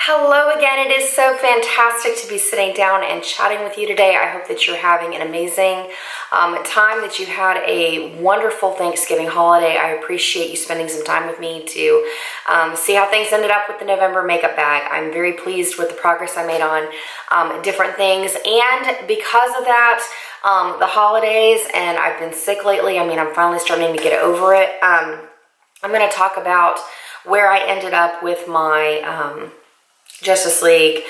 Hello again. It is so fantastic to be sitting down and chatting with you today. I hope that you're having an amazing time, that you had a wonderful Thanksgiving holiday. I appreciate you spending some time with me to see how things ended up with the November makeup bag. I'm very pleased with the progress I made on different things, and because of that, the holidays, and I've been sick lately. I'm finally starting to get over it. I'm going to talk about where I ended up with my Justice League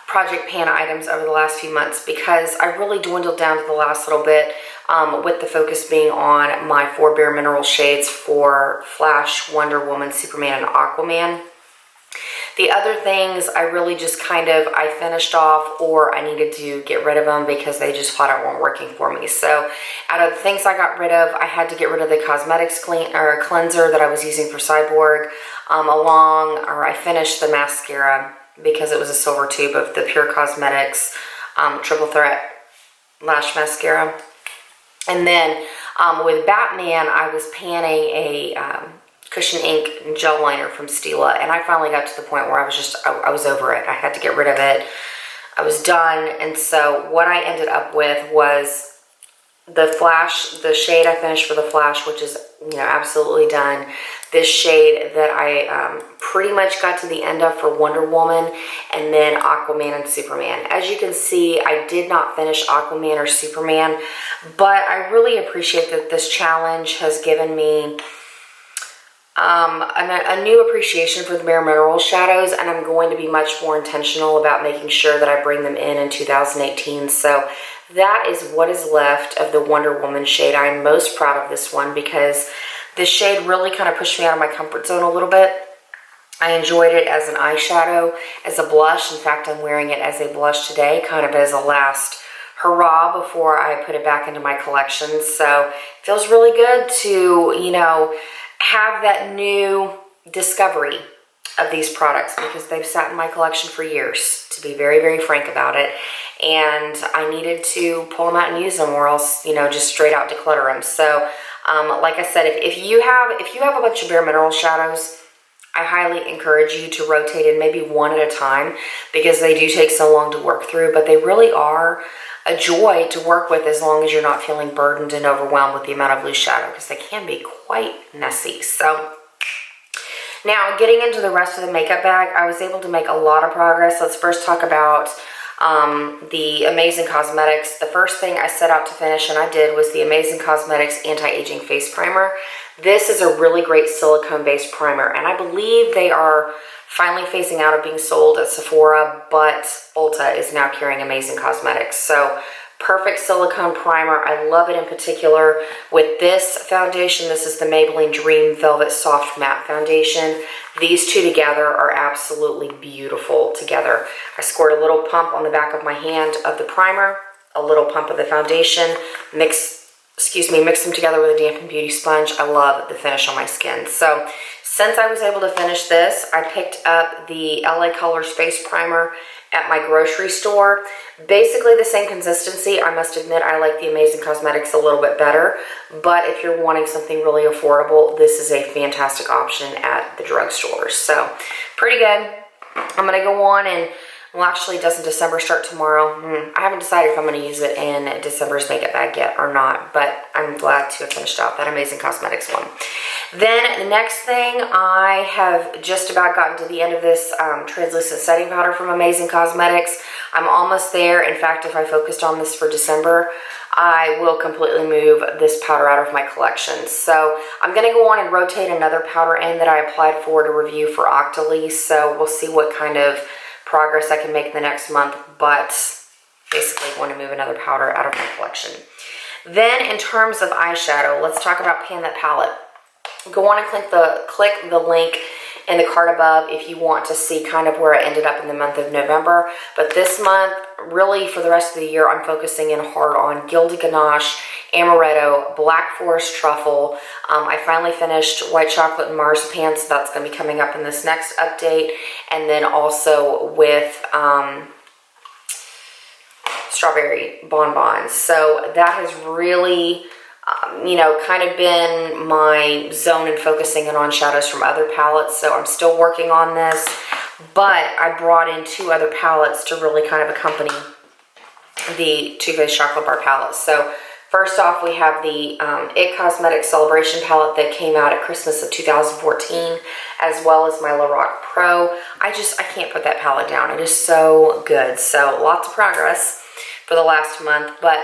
Project Pan items over the last few months, because I really dwindled down to the last little bit, with the focus being on my 4 Bare Mineral shades for Flash, Wonder Woman, Superman, and Aquaman. The other things I really just I finished off, or I needed to get rid of them because they just flat out weren't working for me. So out of the things I got rid of, I had to get rid of the cosmetics cleanser that I was using for Cyborg, I finished the mascara because it was a silver tube of the Pure Cosmetics Triple Threat Lash Mascara. And then with Batman, I was panning a Cushion Ink gel liner from Stila, and I finally got to the point where I was over it. I had to get rid of it. I was done, and so what I ended up with was the Flash, the shade I finished for the Flash, which is, absolutely done. This shade that I pretty much got to the end of for Wonder Woman, and then Aquaman and Superman. As you can see, I did not finish Aquaman or Superman, but I really appreciate that this challenge has given me a new appreciation for the Bare Mineral shadows, and I'm going to be much more intentional about making sure that I bring them in 2018. So that is what is left of the Wonder Woman shade. I'm most proud of this one because this shade really kind of pushed me out of my comfort zone a little bit. I enjoyed it as an eyeshadow, as a blush. In fact, I'm wearing it as a blush today, kind of as a last hurrah before I put it back into my collection. So it feels really good to, have that new discovery of these products, because they've sat in my collection for years, to be very, very frank about it. And I needed to pull them out and use them, or else, just straight out declutter them. So, like I said, if you have a bunch of Bare Mineral shadows, I highly encourage you to rotate in maybe one at a time, because they do take so long to work through, but they really are a joy to work with as long as you're not feeling burdened and overwhelmed with the amount of loose shadow, because they can be quite messy. So now getting into the rest of the makeup bag, I was able to make a lot of progress. Let's first talk about the Amazing Cosmetics. The first thing I set out to finish, and I did, was the Amazing Cosmetics Anti-Aging Face Primer. This is a really great silicone-based primer, and I believe they are finally phasing out of being sold at Sephora, but Ulta is now carrying Amazing Cosmetics. So perfect silicone primer. I love it in particular with this foundation. This is the Maybelline Dream Velvet Soft Matte Foundation. These two together are absolutely beautiful together. I scored a little pump on the back of my hand of the primer, a little pump of the foundation, mix them together with a dampened beauty sponge. I love the finish on my skin. So since I was able to finish this, I picked up the LA Colors Face Primer at my grocery store. Basically the same consistency. I must admit I like the Amazing Cosmetics a little bit better, but if you're wanting something really affordable, this is a fantastic option at the drugstore. So pretty good. I'm going to go on and, well, actually, doesn't December start tomorrow? I haven't decided if I'm going to use it in December's makeup bag yet or not, but I'm glad to have finished out that Amazing Cosmetics one. Then the next thing, I have just about gotten to the end of this translucent setting powder from Amazing Cosmetics. I'm almost there. In fact, if I focused on this for December, I will completely move this powder out of my collection. So I'm going to go on and rotate another powder in that I applied for to review for Octoly. So we'll see what kind of progress I can make in the next month, but basically want to move another powder out of my collection. Then in terms of eyeshadow, let's talk about Pan That Palette. Go on and click the link in the card above if you want to see kind of where I ended up in the month of November. But this month, really for the rest of the year, I'm focusing in hard on Gilded Ganache, Amaretto, Black Forest Truffle. I finally finished White Chocolate and Marzipan, so that's going to be coming up in this next update. And then also with Strawberry Bonbons. So that has really kind of been my zone in focusing in on shadows from other palettes. So I'm still working on this, but I brought in 2 other palettes to really kind of accompany the Too Faced Chocolate Bar palette. So first off, we have the It Cosmetics Celebration palette that came out at Christmas of 2014, as well as my Lorac Pro. I can't put that palette down. It is so good. So lots of progress for the last month. But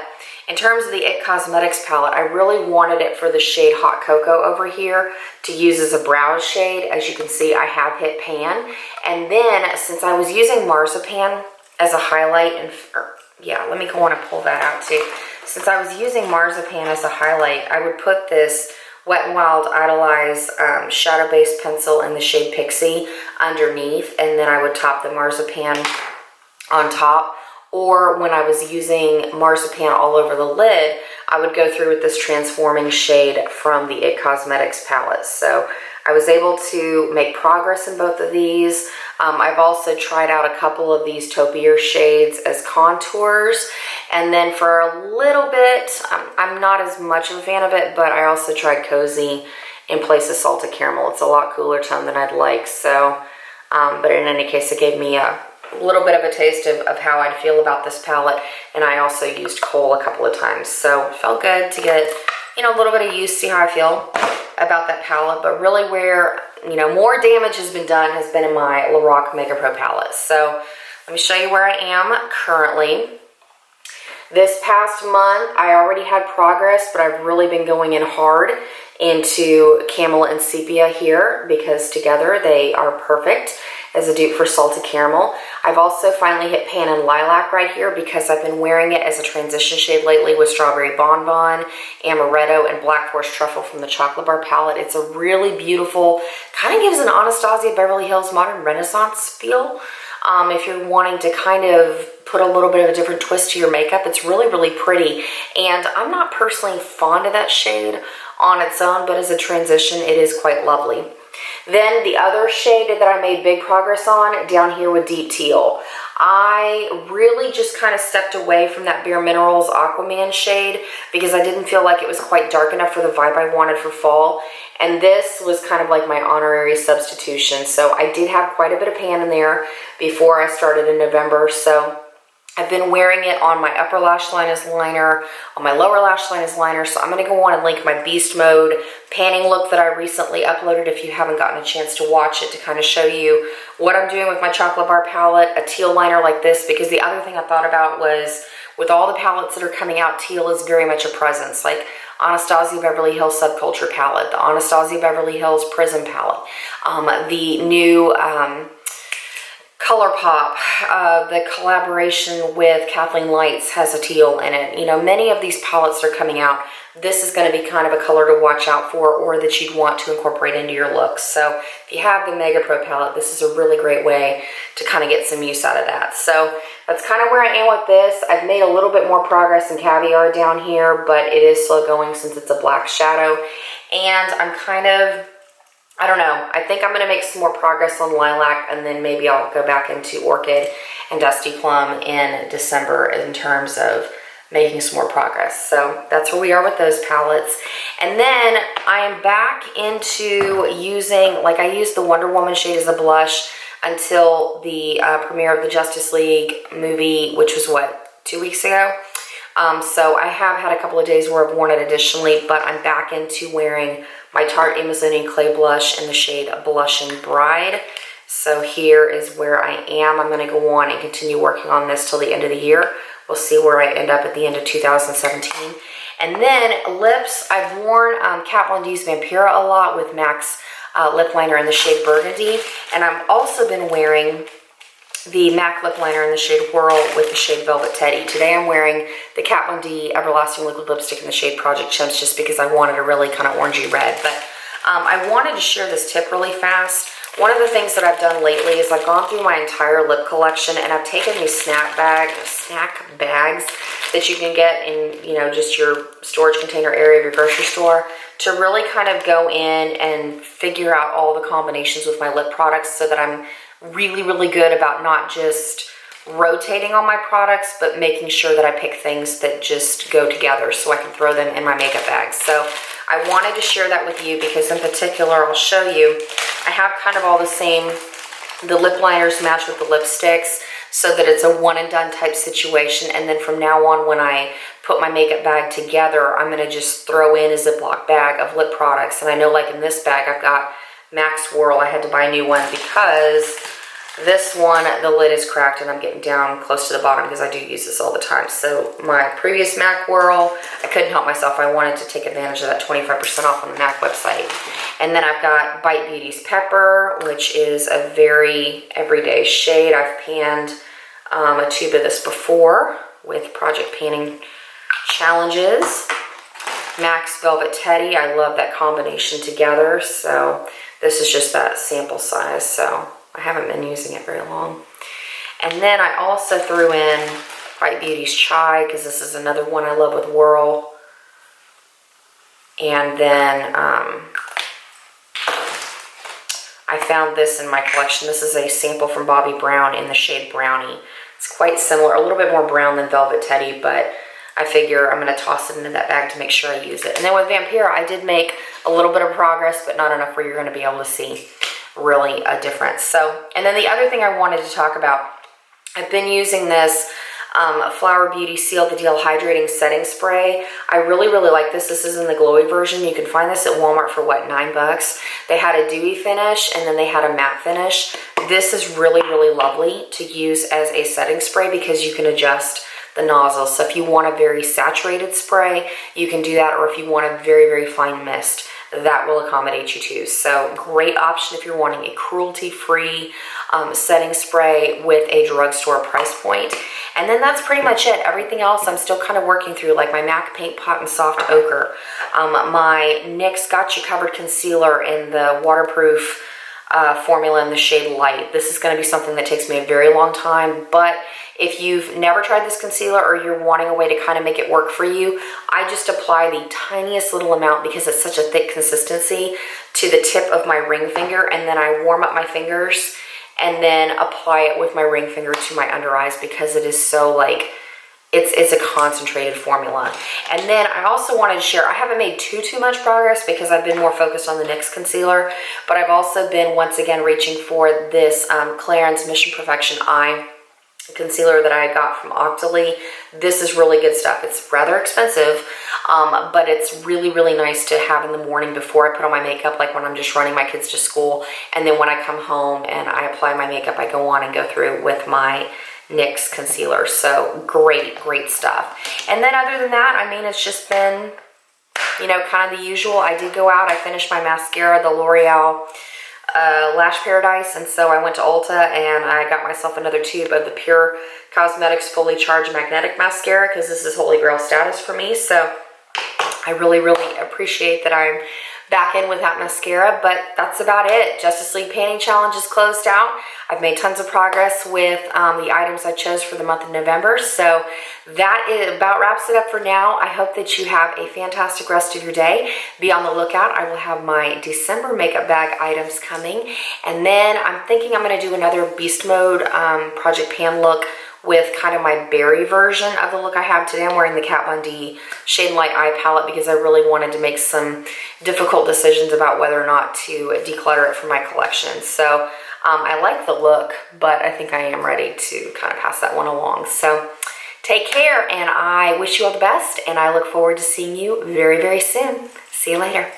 in terms of the It Cosmetics palette, I really wanted it for the shade Hot Cocoa over here to use as a brow shade. As you can see, I have hit pan. And then since I was using Marzipan as a highlight, and let me go on and pull that out too. Since I was using Marzipan as a highlight, I would put this Wet n Wild Idolize shadow base pencil in the shade Pixie underneath, and then I would top the Marzipan on top. Or when I was using Marzipan all over the lid, I would go through with this transforming shade from the It Cosmetics palette. So I was able to make progress in both of these. I've also tried out a couple of these taupier shades as contours. And then for a little bit, I'm not as much of a fan of it, but I also tried Cozy in place of Salted Caramel. It's a lot cooler tone than I'd like. So, but in any case, it gave me a little bit of a taste of how I'd feel about this palette. And I also used kohl a couple of times. So it felt good to get, a little bit of use, see how I feel about that palette. But really where, more damage has been done has been in my Lorac Mega Pro palette. So let me show you where I am currently. This past month, I already had progress, but I've really been going in hard into Camel and Sepia here because together they are perfect as a dupe for Salted Caramel. I've also finally hit Pan and Lilac right here because I've been wearing it as a transition shade lately with Strawberry Bonbon, Amaretto, and Black Forest Truffle from the Chocolate Bar palette. It's a really beautiful, kind of gives an Anastasia Beverly Hills Modern Renaissance feel. If you're wanting to kind of put a little bit of a different twist to your makeup, it's really, really pretty. And I'm not personally fond of that shade on its own, but as a transition, it is quite lovely. Then the other shade that I made big progress on down here with Deep Teal. I really just kind of stepped away from that Bare Minerals Aquaman shade because I didn't feel like it was quite dark enough for the vibe I wanted for fall. And this was kind of like my honorary substitution. So I did have quite a bit of pan in there before I started in November. So I've been wearing it on my upper lash line as liner, on my lower lash line as liner. So I'm going to go on and link my Beast Mode panning look that I recently uploaded if you haven't gotten a chance to watch it, to kind of show you what I'm doing with my Chocolate Bar palette, a teal liner like this. Because the other thing I thought about was with all the palettes that are coming out, teal is very much a presence. Like Anastasia Beverly Hills Subculture palette, the Anastasia Beverly Hills Prism palette, the new ColourPop, the collaboration with Kathleen Lights has a teal in it. Many of these palettes that are coming out, this is going to be kind of a color to watch out for or that you'd want to incorporate into your looks. So if you have the Mega Pro palette, this is a really great way to kind of get some use out of that. So that's kind of where I am with this. I've made a little bit more progress in Caviar down here, but it is slow going since it's a black shadow. And I'm kind of, I don't know, I think I'm going to make some more progress on Lilac, and then maybe I'll go back into Orchid and Dusty Plum in December in terms of making some more progress. So that's where we are with those palettes. And then I am back into using, like I used the Wonder Woman shade as a blush until the premiere of the Justice League movie, which was what, 2 weeks ago? So I have had a couple of days where I've worn it additionally, but I'm back into wearing my Tarte Amazonian Clay Blush in the shade Blushing Bride. So here is where I am. I'm going to go on and continue working on this till the end of the year. We'll see where I end up at the end of 2017. And then lips, I've worn Kat Von D's Vampira a lot with MAC's lip liner in the shade Burgundy. And I've also been wearing the MAC lip liner in the shade Whirl with the shade Velvet Teddy. Today I'm wearing the Kat Von D Everlasting Liquid Lipstick in the shade Project Chimps just because I wanted a really kind of orangey red. But I wanted to share this tip really fast. One of the things that I've done lately is I've gone through my entire lip collection and I've taken these snack bags that you can get in, just your storage container area of your grocery store to really kind of go in and figure out all the combinations with my lip products so that I'm really, really good about not just rotating on my products, but making sure that I pick things that just go together so I can throw them in my makeup bags. So I wanted to share that with you because in particular, I'll show you, I have kind of all the same the lip liners match with the lipsticks so that it's a one and done type situation. And then from now on, when I put my makeup bag together, I'm going to just throw in a Ziploc bag of lip products. And I know, like in this bag, I've got MAC Swirl. I had to buy a new one because this one, the lid is cracked and I'm getting down close to the bottom because I do use this all the time. So my previous MAC Whirl, I couldn't help myself. I wanted to take advantage of that 25% off on the MAC website. And then I've got Bite Beauty's Pepper, which is a very everyday shade. I've panned a tube of this before with project panning challenges. MAC's Velvet Teddy, I love that combination together. So this is just that sample size. So I haven't been using it very long. And then I also threw in Bite Beauty's Chai because this is another one I love with Whirl. And then I found this in my collection. This is a sample from Bobbi Brown in the shade Brownie. It's quite similar, a little bit more brown than Velvet Teddy, but I figure I'm going to toss it into that bag to make sure I use it. And then with Vampire, I did make a little bit of progress, but not enough where you're going to be able to see really a difference. So, and then the other thing I wanted to talk about, I've been using this Flower Beauty Seal the Deal Hydrating Setting Spray. I really, really like this. This is in the glowy version. You can find this at Walmart for, what, $9? They had a dewy finish and then they had a matte finish. This is really, really lovely to use as a setting spray because you can adjust the nozzle. So if you want a very saturated spray, you can do that, or if you want a very, very fine mist, that will accommodate you too. So great option if you're wanting a cruelty-free setting spray with a drugstore price point. And then that's pretty much it. Everything else I'm still kind of working through, like my MAC Paint Pot and Soft Ochre, my NYX Got You Covered Concealer in the waterproof formula in the shade Light. This is going to be something that takes me a very long time, but if you've never tried this concealer or you're wanting a way to kind of make it work for you, I just apply the tiniest little amount because it's such a thick consistency to the tip of my ring finger, and then I warm up my fingers and then apply it with my ring finger to my under eyes because it is so like, it's a concentrated formula. And then I also wanted to share, I haven't made too much progress because I've been more focused on the NYX concealer, but I've also been once again reaching for this Clarins Mission Perfection Eye concealer that I got from Octoly. This is really good stuff. It's rather expensive, but it's really, really nice to have in the morning before I put on my makeup, like when I'm just running my kids to school. And then when I come home and I apply my makeup, I go on and go through with my NYX concealer. So great, great stuff. And then other than that, I mean, it's just been, you know, kind of the usual. I did go out, I finished my mascara, the L'Oreal Lash Paradise, and so I went to Ulta and I got myself another tube of the Pure Cosmetics Fully Charged Magnetic Mascara because this is holy grail status for me. So I really, really appreciate that I'm back in with that mascara, but that's about it. Justice League Painting Challenge is closed out. I've made tons of progress with the items I chose for the month of November. So that about wraps it up for now. I hope that you have a fantastic rest of your day. Be on the lookout. I will have my December makeup bag items coming. And then I'm thinking I'm going to do another Beast Mode Project Pan look with kind of my berry version of the look I have today. I'm wearing the Kat Von D Shade Light Eye Palette because I really wanted to make some difficult decisions about whether or not to declutter it from my collection. So I like the look, but I think I am ready to kind of pass that one along. So take care, and I wish you all the best, and I look forward to seeing you very, very soon. See you later.